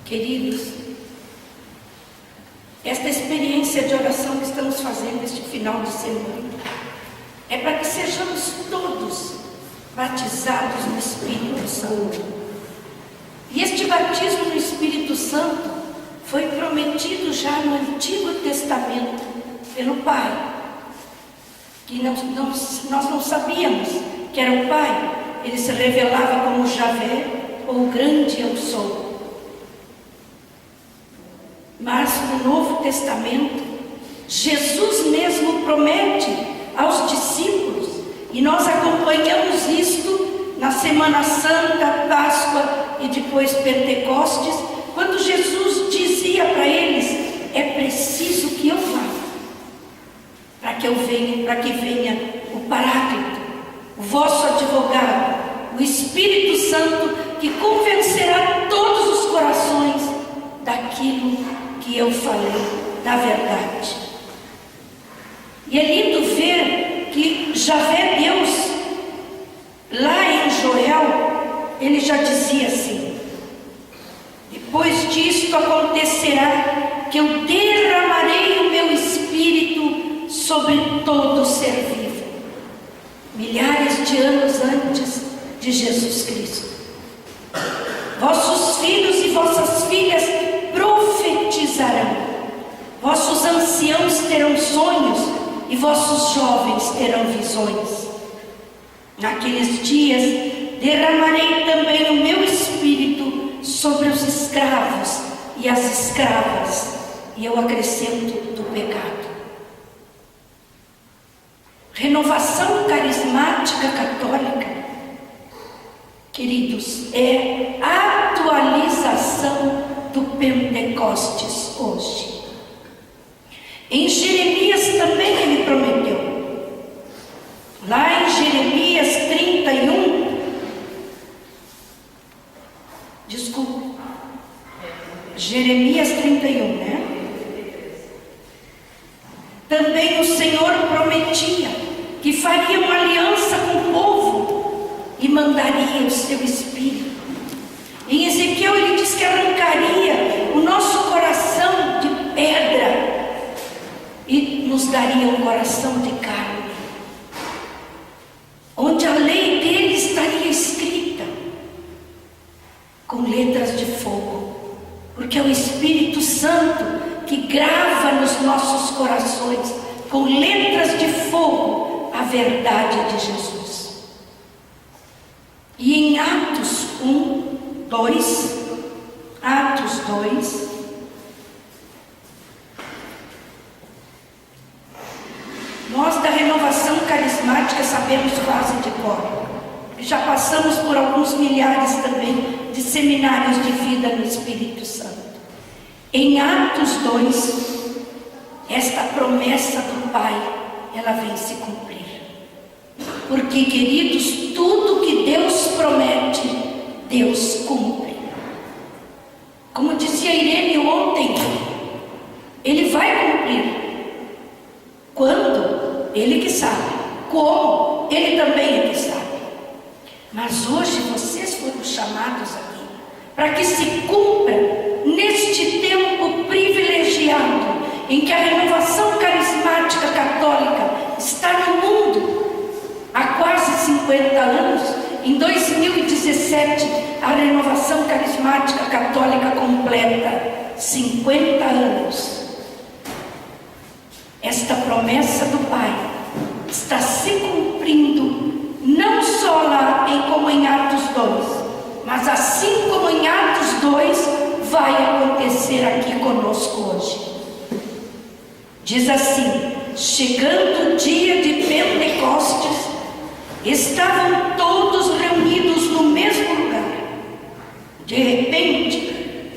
Queridos, esta experiência de oração que estamos fazendo este final de semana é para que sejamos todos batizados no Espírito Santo. E este batismo no Espírito Santo foi prometido já no Antigo Testamento pelo Pai, que nós não sabíamos que era o Pai. Ele se revelava como Javé, ou o grande eu sou. Mas no Novo Testamento, Jesus mesmo promete aos discípulos, e nós acompanhamos isto na Semana Santa, Páscoa e depois Pentecostes, quando Jesus dizia para eles: é preciso que eu vá, para que venha o Paráclito, o vosso advogado, o Espírito Santo, que convencerá todos os corações daquilo que eu falei, da verdade. E é lindo ver que Javé, Deus, lá em Joel, ele já dizia assim: depois disto acontecerá que eu derramarei o meu Espírito sobre todo ser vivo. Milhares de anos antes de Jesus Cristo. Vossos filhos e vossas filhas profetizarão, vossos anciãos terão sonhos e vossos jovens terão visões. Naqueles dias derramarei também o meu Espírito sobre os escravos e as escravas, e eu acrescento do pecado. Renovação carismática católica, queridos, é a atualização do Pentecostes hoje. Em Jeremias também ele prometeu. Lá em Jeremias 31, Jeremias 31, né? Também o Senhor prometia que faria uma aliança com o povo e mandaria o seu Espírito. Em Ezequiel ele diz que arrancaria o nosso coração de pedra e nos daria um coração de carne, onde a lei dele estaria escrita com letras de fogo, porque é o Espírito Santo que grava nos nossos corações com letras de fogo a verdade de Jesus. E em Atos 2, nós da renovação carismática sabemos quase de cor. Já passamos por alguns milhares também de seminários de vida no Espírito Santo. Em Atos 2, esta promessa do Pai, ela vem se cumprir. Porque, queridos, tudo que Deus promete, Deus cumpre. Como dizia Irene ontem, Ele vai cumprir. Quando? Ele que sabe. Como? Ele também é que sabe. Mas hoje vocês foram chamados aqui para que se cumpra neste tempo privilegiado em que a renovação carismática católica está no mundo há quase 50 anos. Em 2017, a renovação carismática católica completa 50 anos. Esta promessa do Pai está se cumprindo, não só lá como em Atos 2, mas assim como em Atos 2, vai acontecer aqui conosco hoje. Diz assim: chegando o dia de Pentecostes, estavam todos reunidos no mesmo lugar. De repente,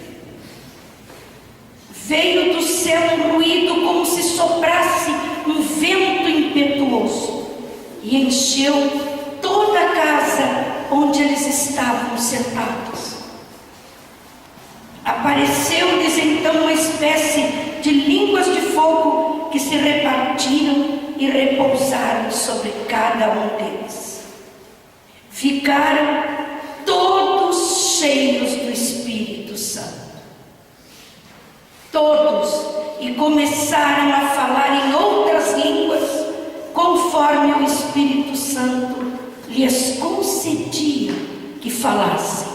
veio do céu um ruído como se soprasse um vento impetuoso e encheu toda a casa onde eles estavam sentados. Apareceu-lhes então uma espécie de línguas de fogo que se repartiram e repousaram sobre cada um deles. Ficaram todos cheios do Espírito Santo todos, e começaram a falar em outras línguas, conforme o Espírito Santo lhes concedia que falassem.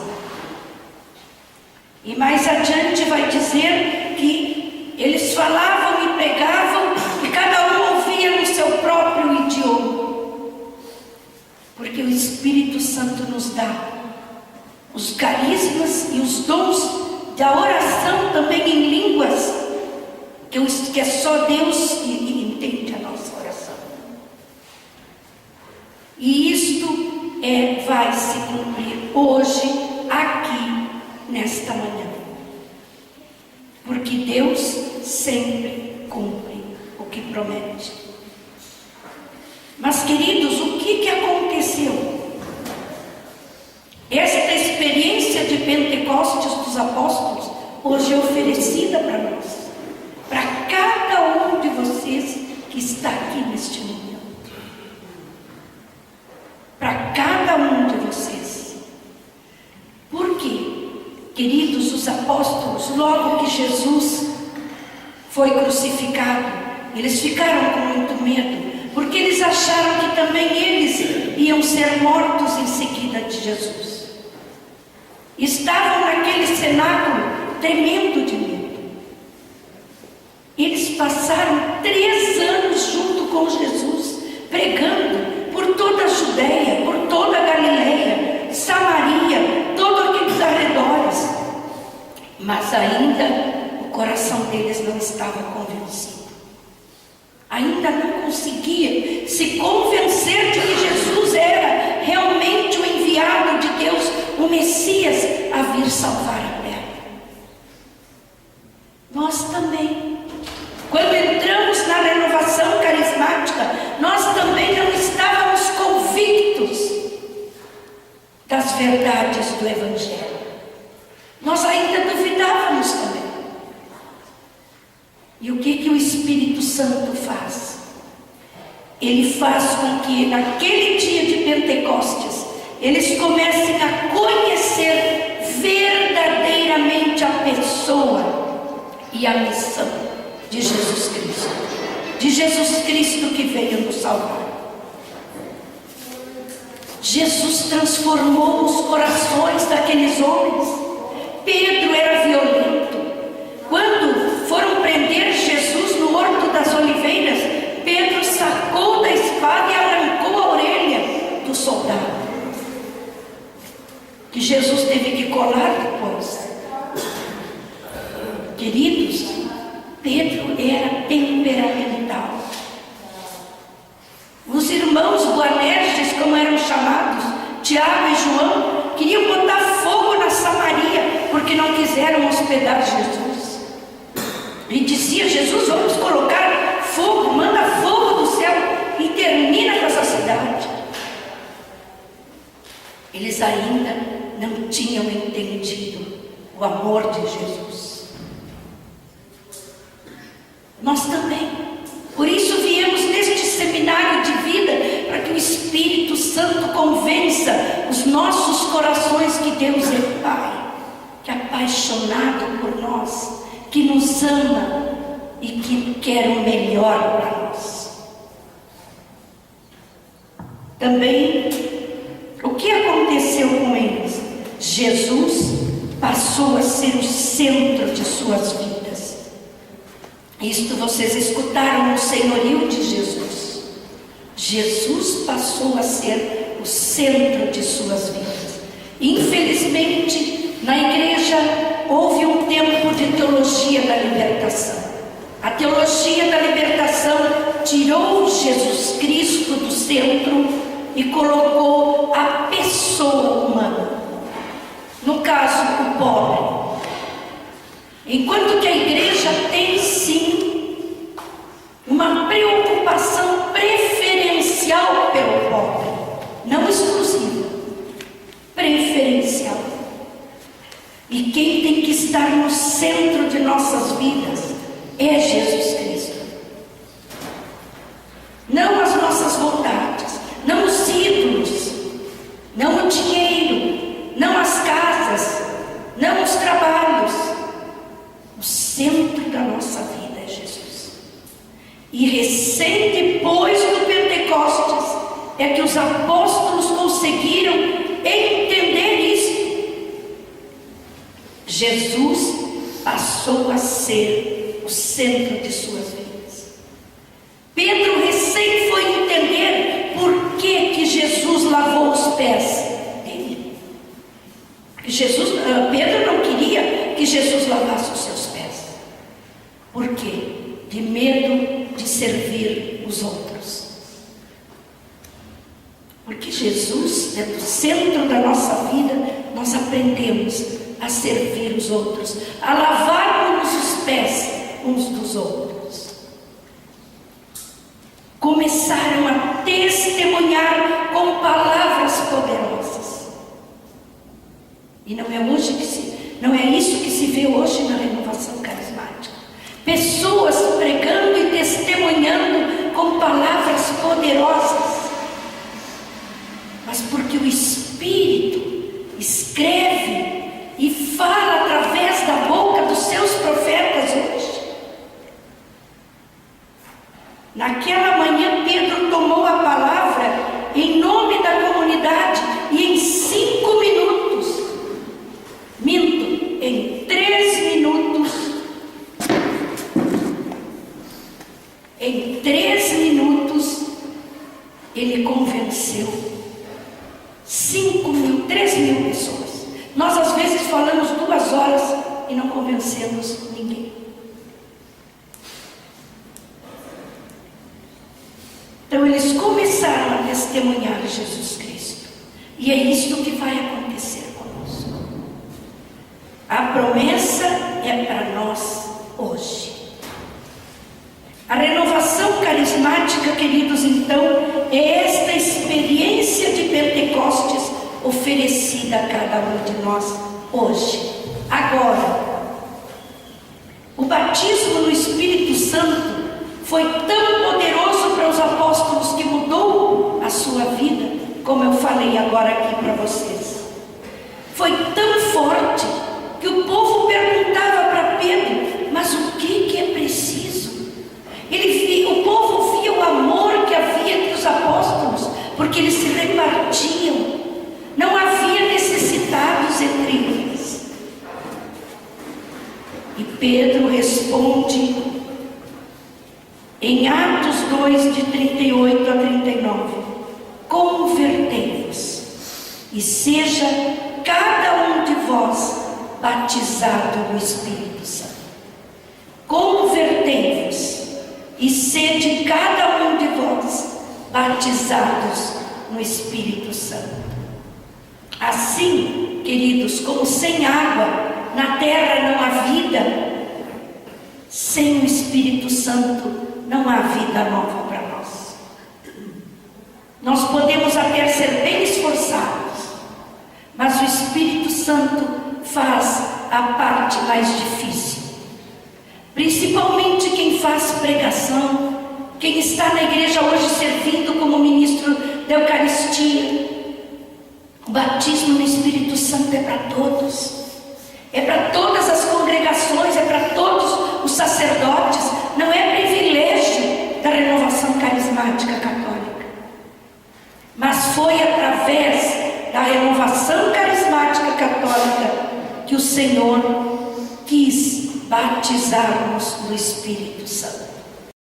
E mais adiante vai dizer que eles falavam e pregavam, e cada um ouvia no seu próprio idioma, porque o Espírito Santo nos dá os carismas e os dons da oração também em línguas, que é só Deus que entende a nossa oração. E isto vai se cumprir hoje, aqui, nesta manhã. Porque Deus sempre cumpre o que promete. Mas, queridos, o que aconteceu? Esta experiência de Pentecostes dos apóstolos hoje é oferecida para nós, para cada um de vocês que está aqui neste momento. Para cada um de vocês. Por quê? Queridos, os apóstolos, logo que Jesus foi crucificado, eles ficaram com muito medo, porque eles acharam que também eles iam ser mortos em seguida de Jesus. Estavam naquele cenáculo tremendo de medo. Eles passaram 3 anos junto com Jesus, pregando por toda a Judéia, por toda a Galileia, Samaria, todos aqueles arredores. Mas ainda o coração deles não estava convencido. Ainda não conseguia se convencer de que Jesus era realmente o enviado de Deus, o Messias a vir salvar a terra. Nós também, quando entramos na renovação carismática, nós também não estávamos convictos das verdades do Evangelho. Nós ainda duvidávamos também. E o que o Espírito Santo faz? Ele faz com que naquele dia de Pentecostes eles comecem a conhecer verdadeiramente a pessoa e a missão de Jesus Cristo. De Jesus Cristo que veio nos salvar. Jesus transformou os corações daqueles homens. Pedro era violento. Quando foram prender Jesus no Horto das Oliveiras, Pedro sacou da espada e arrancou a orelha do soldado, que Jesus teve que colar depois. Queridos, Pedro era temperamental. Os irmãos Boanerges, como eram chamados, Tiago e João, queriam botar fogo na Samaria, porque não quiseram hospedar Jesus. E dizia: Jesus, vamos colocar fogo, manda fogo do céu e termina com essa cidade. Eles ainda não tinham entendido o amor de Jesus. Nós também. Por isso viemos neste seminário de vida, para que o Espírito Santo convença os nossos corações que Deus é Pai, que é apaixonado por nós, que nos ama e que quer o melhor para nós. Também, o que aconteceu com eles? Jesus passou a ser o centro de suas vidas. Isto vocês escutaram no senhorio de Jesus. Jesus passou a ser o centro de suas vidas. Infelizmente, na igreja houve um tempo de teologia da libertação. A teologia da libertação tirou Jesus Cristo do centro e colocou a pessoa humana, no caso, o pobre. Enquanto que a igreja tem sim uma preocupação preferencial pelo pobre, não exclusiva, preferencial. E quem tem que estar no centro de nossas vidas é Jesus Cristo. Não as nossas vontades, não os ídolos, não o dinheiro, não as casas, não os trabalhos. O centro da E recém depois do Pentecostes é que os apóstolos conseguiram entender isso. Jesus passou a ser o centro de suas vidas. Pedro recém foi entender por que Jesus lavou os pés dele. Pedro não queria que Jesus lavasse os seus pés. Por quê? De medo de servir os outros. Porque Jesus é do centro da nossa vida. Nós aprendemos a servir os outros, a lavarmos os pés uns dos outros. Começaram a testemunhar com palavras poderosas. E não é isso que se vê hoje na renovação carismática. Pessoas pregando e testemunhando com palavras poderosas. Mas porque o Espírito escreve e fala através da boca dos seus profetas hoje. Naquela manhã, Pedro tomou a palavra em nome da comunidade e em 5 minutos, em 3 minutos, ele convenceu 3 mil pessoas. Nós às vezes falamos 2 horas e não convencemos ninguém. Então eles começaram a testemunhar Jesus Cristo. E é isto que vai acontecer conosco. A promessa é para nós hoje. A renovação carismática, queridos, então, é esta experiência de Pentecostes oferecida a cada um de nós hoje, agora. O batismo no Espírito Santo foi tão poderoso para os apóstolos que mudou a sua vida, como eu falei agora aqui para vocês. Foi tão forte que o povo perguntava para Pedro: mas o que é preciso? O povo via o amor que havia entre os apóstolos, porque eles se repartiam. Não havia necessitados entre eles. E Pedro responde em Atos 2, de 38 a 39: convertei-vos e seja cada um de vós batizado no Espírito Santo. Convertei-vos e sede cada um de vós batizados no Espírito Santo. Assim, queridos, como sem água na terra não há vida, sem o Espírito Santo não há vida nova para nós. Nós podemos até ser bem esforçados, mas o Espírito Santo faz a parte mais difícil. Principalmente quem faz pregação, quem está na igreja hoje servindo como ministro da Eucaristia. O batismo no Espírito Santo é para todos, é para todas as congregações, é para todos os sacerdotes, não é privilégio da renovação carismática católica, mas foi através da renovação carismática católica que o Senhor quis batizar-nos no Espírito Santo.